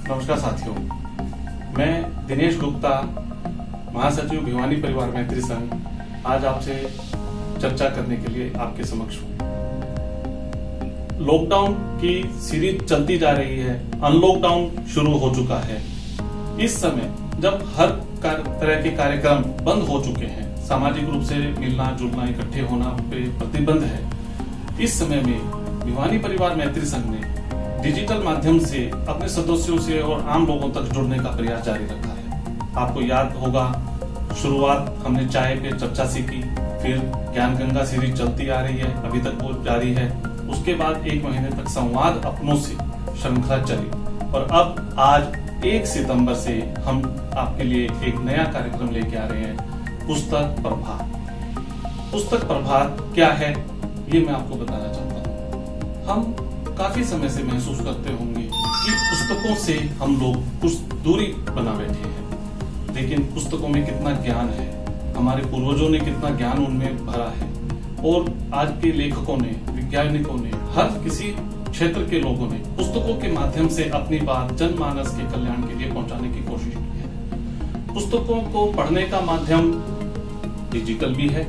नमस्कार साथियों, मैं दिनेश गुप्ता, महासचिव भिवानी परिवार मैत्री संघ, आज आपसे चर्चा करने के लिए आपके समक्ष हूँ। लॉकडाउन की सीरीज चलती जा रही है, अनलॉकडाउन शुरू हो चुका है। इस समय जब हर तरह के कार्यक्रम बंद हो चुके हैं, सामाजिक रूप से मिलना जुलना इकट्ठे होना पे प्रतिबंध है, इस समय में भिवानी परिवार मैत्री संघ ने डिजिटल माध्यम से अपने सदस्यों से और आम लोगों तक जुड़ने का प्रयास जारी रखा है। आपको याद होगा, शुरुआत हमने चाय पे चर्चा से की, फिर ज्ञान गंगा सीरीज चलती आ रही है, अभी तक वो जारी है। उसके बाद 1 महीने तक संवाद अपनों से श्रृंखला चली और अब आज 1 सितंबर से हम आपके लिए एक नया कार्यक्रम लेके आ रहे हैं, पुस्तक प्रभात। पुस्तक प्रभात क्या है, ये मैं आपको बताना चाहता हूँ। हम काफी समय से महसूस करते होंगे कि पुस्तकों से हम लोग कुछ दूरी बना बैठे हैं, लेकिन पुस्तकों में कितना ज्ञान है, हमारे पूर्वजों ने कितना ज्ञान उनमें भरा है और आज के लेखकों ने, वैज्ञानिकों ने, हर किसी क्षेत्र के लोगों ने पुस्तकों के माध्यम से अपनी बात जनमानस के कल्याण के लिए पहुंचाने की कोशिश की है। पुस्तकों को पढ़ने का माध्यम डिजिटल भी है,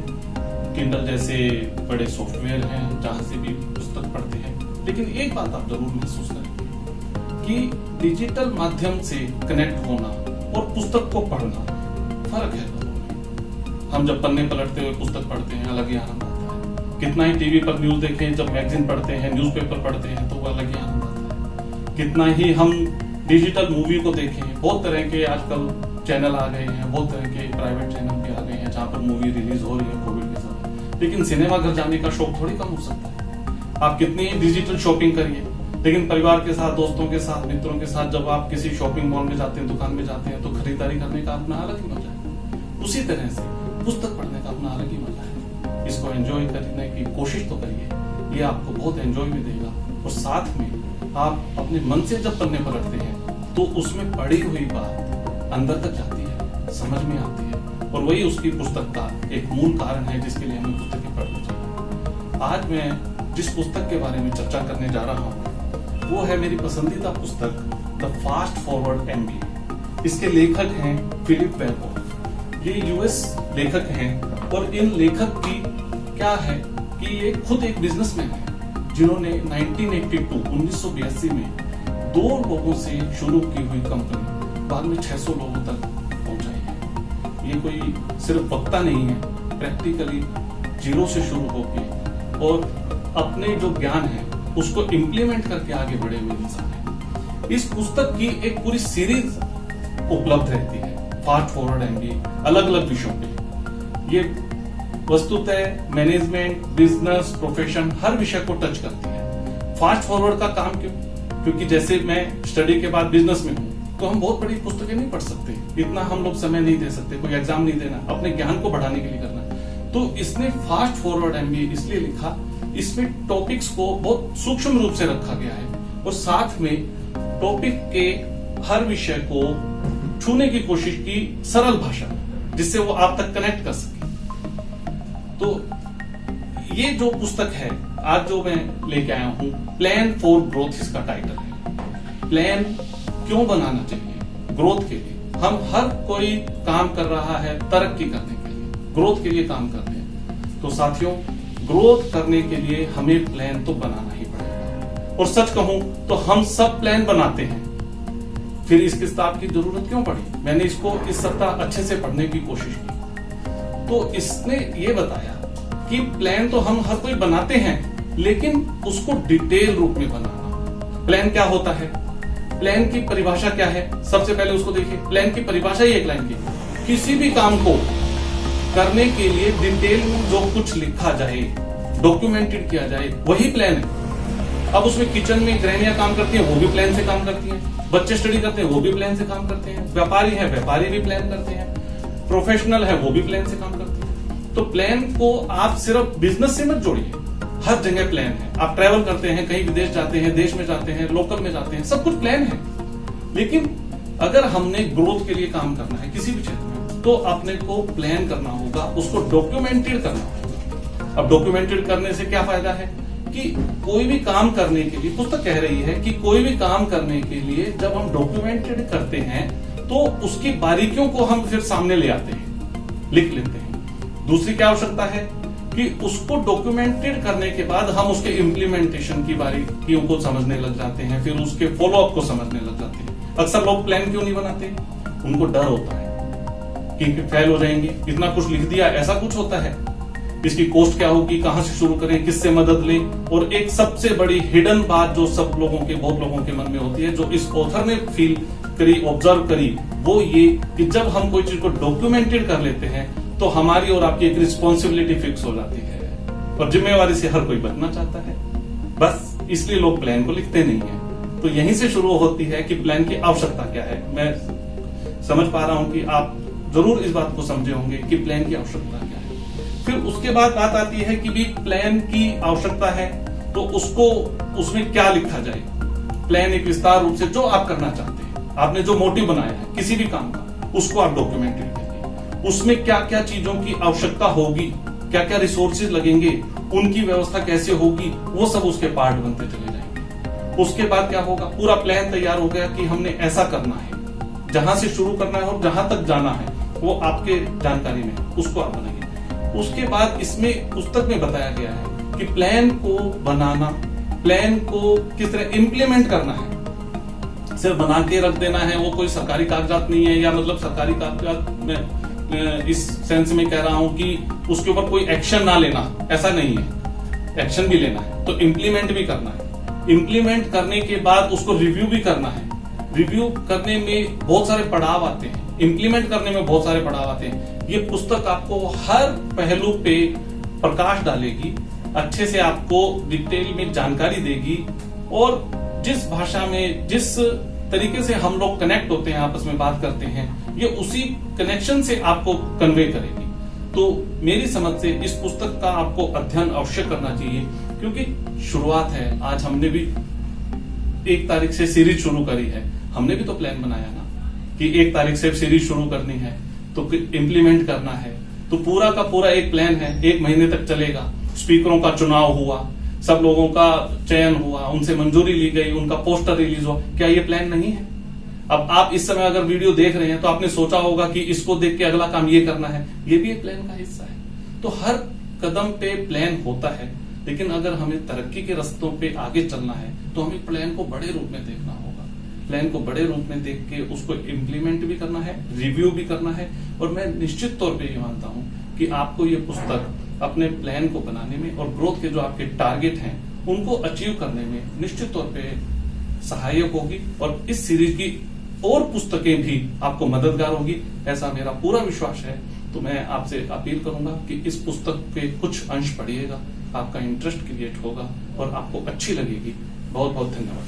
किंडल जैसे बड़े सॉफ्टवेयर हैं जहां से भी पुस्तक पढ़ते हैं, लेकिन एक बात आप जरूर महसूस करेंगे कि डिजिटल माध्यम से कनेक्ट होना और पुस्तक को पढ़ना फर्क है दोनों में। हम जब पन्ने पलटते हुए पुस्तक पढ़ते हैं, अलग ही आनंद आता है। कितना ही टीवी पर न्यूज देखें, जब मैगजीन पढ़ते हैं, न्यूज़पेपर पढ़ते हैं, तो वो अलग ही आनंद आता है। कितना ही हम डिजिटल मूवी को देखें, बहुत तरह के आजकल चैनल आ गए हैं, बहुत तरह के प्राइवेट चैनल भी आ गए हैं जहां पर मूवी रिलीज हो रही है कोविड के समय, लेकिन सिनेमा घर जाने का शौक थोड़ी कम हो सकता है। आप कितनी ही डिजिटल शॉपिंग करिए, लेकिन परिवार के साथ, दोस्तों के साथ, मित्रों के साथ जब आप किसी शॉपिंग मॉल में जाते हैं, दुकान में जाते हैं, तो खरीदारी करने का अपना अलग ही मजा है। उसी तरह से पुस्तक पढ़ने का अपना अलग ही मजा है। इसको एंजॉय करने की कोशिश तो करिए, ये आपको बहुत एंजॉय भी देगा और साथ में आप अपने मन से जब पन्ने पलटते हैं तो उसमें पढ़ी हुई बात अंदर तक जाती है, समझ में आती है, और वही उसकी पुस्तक का एक मूल कारण है जिसके लिए हमें पुस्तकें पढ़नी चाहिए। आज मैं जिस पुस्तक के बारे में चर्चा करने जा रहा हूँ वो है मेरी पसंदीदा पुस्तक, द फास्ट फॉरवर्ड MBA। इसके लेखक हैं फिलिप वेरबॉल। ये यूएस लेखक हैं और इन लेखक की क्या है कि ये खुद एक बिजनेसमैन है जिन्होंने 1982 में 2 लोगों से शुरू की हुई कंपनी बाद में 600 लोगों तक पहुंचाई है। ये कोई सिर्फ वक्ता नहीं है, प्रैक्टिकली जीरो से शुरू होके और अपने जो ज्ञान है उसको इम्प्लीमेंट करके आगे बढ़े हुए इंसान है। इस पुस्तक की एक पूरी सीरीज उपलब्ध रहती है, फास्ट फॉरवर्ड MBA, अलग अलग विषयों पे। ये वस्तुतः मैनेजमेंट, बिजनेस, प्रोफेशन हर विषय को टच करती है। फास्ट फॉरवर्ड का काम क्यों? क्योंकि जैसे मैं स्टडी के बाद बिजनेस में हूँ, तो हम बहुत बड़ी पुस्तकें नहीं पढ़ सकते, इतना हम लोग समय नहीं दे सकते, कोई एग्जाम नहीं देना, अपने ज्ञान को बढ़ाने के लिए करना। तो इसने फास्ट फॉरवर्ड MBA इसलिए लिखा, इसमें टॉपिक्स को बहुत सूक्ष्म रूप से रखा गया है और साथ में टॉपिक के हर विषय को छूने की कोशिश की सरल भाषा में, जिससे वो आप तक कनेक्ट कर सके। तो ये जो पुस्तक है आज जो मैं लेके आया हूं, प्लान फॉर ग्रोथ इसका टाइटल है। प्लान क्यों बनाना चाहिए? ग्रोथ के लिए। हम हर कोई काम कर रहा है तरक्की करने के लिए, ग्रोथ के लिए काम करते हैं। तो साथियों, ग्रोथ करने के लिए हमें प्लान तो बनाना ही पड़ेगा। और सच कहूं तो हम सब प्लान बनाते हैं, फिर इस किताब की जरूरत क्यों पड़ी? मैंने इसको इस सप्ताह अच्छे से पढ़ने की कोशिश की, तो इसने ये बताया कि प्लान तो हम हर कोई बनाते हैं, लेकिन उसको डिटेल रूप में बनाना। प्लान क्या होता है? प्लान की परिभाषा क्या है? सबसे पहले उसको देखिए। प्लान की परिभाषा ही एक लाइन की, किसी भी काम को करने के लिए डिटेल में जो कुछ लिखा जाए, डॉक्यूमेंटेड किया जाए, वही प्लान है। अब उसमें किचन में गृहिणियां काम करती हैं, वो भी प्लान से काम करती हैं, बच्चे स्टडी करते हैं, वो भी प्लान से काम करते हैं, व्यापारी है, व्यापारी भी प्लान करते हैं, प्रोफेशनल है, वो भी प्लान से काम करते हैं। तो प्लान को आप सिर्फ बिजनेस से मत जोड़िए, हर जगह प्लान है। आप ट्रैवल करते हैं, कहीं विदेश जाते हैं, देश में जाते हैं, लोकल में जाते हैं, सब कुछ प्लान है। लेकिन अगर हमने ग्रोथ के लिए काम करना है किसी भी क्षेत्र में, तो अपने को प्लान करना होगा, उसको डॉक्यूमेंटेड करना होगा। अब डॉक्यूमेंटेड करने से क्या फायदा है कि कोई भी काम करने के लिए पुस्तक कह रही है कि कोई भी काम करने के लिए जब हम डॉक्यूमेंटेड करते हैं तो उसकी बारीकियों को हम फिर सामने ले आते हैं, लिख लेते हैं। दूसरी क्या आवश्यकता है कि उसको डॉक्यूमेंटेड करने के बाद हम उसके इम्प्लीमेंटेशन की बारीकियों को समझने लग जाते हैं, फिर उसके फॉलोअप को समझने लग जाते हैं। अक्सर लोग प्लान क्यों नहीं बनाते? उनको डर होता है कि फेल हो जाएंगे, इतना कुछ लिख दिया, ऐसा कुछ होता है, इसकी कॉस्ट क्या होगी, कहां से शुरू करें, किससे मदद लें। और एक सबसे बड़ी हिडन बात जो सब लोगों के, बहुत लोगों के मन में होती है, जो इस ऑथर ने फील करी, ऑब्जर्व करी, वो ये कि जब हम कोई चीज को डॉक्यूमेंटेड कर लेते हैं तो हमारी और आपकी एक रिस्पॉन्सिबिलिटी फिक्स हो जाती है और जिम्मेवारी से हर कोई बचना चाहता है। बस इसलिए लोग प्लान को लिखते नहीं है। तो यहीं से शुरू होती है कि प्लान की आवश्यकता क्या है। मैं समझ पा रहा हूं कि आप जरूर इस बात को समझे होंगे कि प्लान की आवश्यकता क्या है। फिर उसके बाद बात आती है कि भी प्लान की आवश्यकता है तो उसको, उसमें क्या लिखा जाए। प्लान एक विस्तार रूप से जो आप करना चाहते हैं, आपने जो मोटिव बनाया है किसी भी काम का, उसको आप डॉक्यूमेंटेड करिए। उसमें क्या क्या चीजों की आवश्यकता होगी, क्या क्या रिसोर्सेज लगेंगे, उनकी व्यवस्था कैसे होगी, वो सब उसके पार्ट बनते चले जाएंगे। उसके बाद क्या होगा, पूरा प्लान तैयार हो गया कि हमने ऐसा करना है, जहां से शुरू करना है और जहां तक जाना है वो आपके जानकारी में, उसको आप बनाइए। उसके बाद इसमें पुस्तक में बताया गया है कि प्लान को बनाना, प्लान को किस तरह इंप्लीमेंट करना है। सिर्फ बना के रख देना है, वो कोई सरकारी कागजात नहीं है, या मतलब सरकारी कागजात में इस सेंस में कह रहा हूं कि उसके ऊपर कोई एक्शन ना लेना, ऐसा नहीं है। एक्शन भी लेना है तो इम्प्लीमेंट भी करना है। इम्प्लीमेंट करने के बाद उसको रिव्यू भी करना है। रिव्यू करने में बहुत सारे पड़ाव आते हैं, इम्प्लीमेंट करने में बहुत सारे पड़ाव आते हैं। ये पुस्तक आपको हर पहलू पे प्रकाश डालेगी, अच्छे से आपको डिटेल में जानकारी देगी और जिस भाषा में, जिस तरीके से हम लोग कनेक्ट होते हैं, आपस में बात करते हैं, ये उसी कनेक्शन से आपको कन्वे करेगी। तो मेरी समझ से इस पुस्तक का आपको अध्ययन अवश्य करना चाहिए, क्योंकि शुरुआत है। आज हमने भी 1 तारीख से सीरीज शुरू करी है। हमने भी तो प्लान बनाया ना कि 1 तारीख से सीरीज शुरू करनी है, तो इम्प्लीमेंट करना है। तो पूरा का पूरा एक प्लान है, 1 महीने तक चलेगा। स्पीकरों का चुनाव हुआ, सब लोगों का चयन हुआ, उनसे मंजूरी ली गई, उनका पोस्टर रिलीज हुआ। क्या ये प्लान नहीं है? अब आप इस समय अगर वीडियो देख रहे हैं तो आपने सोचा होगा कि इसको देख के अगला काम ये करना है, ये भी एक प्लान का हिस्सा है। तो हर कदम पे प्लान होता है, लेकिन अगर हमें तरक्की के रास्तों पे आगे चलना है तो हमें प्लान को बड़े रूप में देखना होगा। प्लान को बड़े रूप में देख के उसको इम्प्लीमेंट भी करना है, रिव्यू भी करना है। और मैं निश्चित तौर पे ये मानता हूं कि आपको ये पुस्तक अपने प्लान को बनाने में और ग्रोथ के जो आपके टारगेट हैं उनको अचीव करने में निश्चित तौर पे सहायक होगी। और इस सीरीज की और पुस्तकें भी आपको मददगार होगी, ऐसा मेरा पूरा विश्वास है। तो मैं आपसे अपील करूंगा कि इस पुस्तक के कुछ अंश पढ़िएगा, आपका इंटरेस्ट क्रिएट होगा और आपको अच्छी लगेगी। बहुत बहुत धन्यवाद।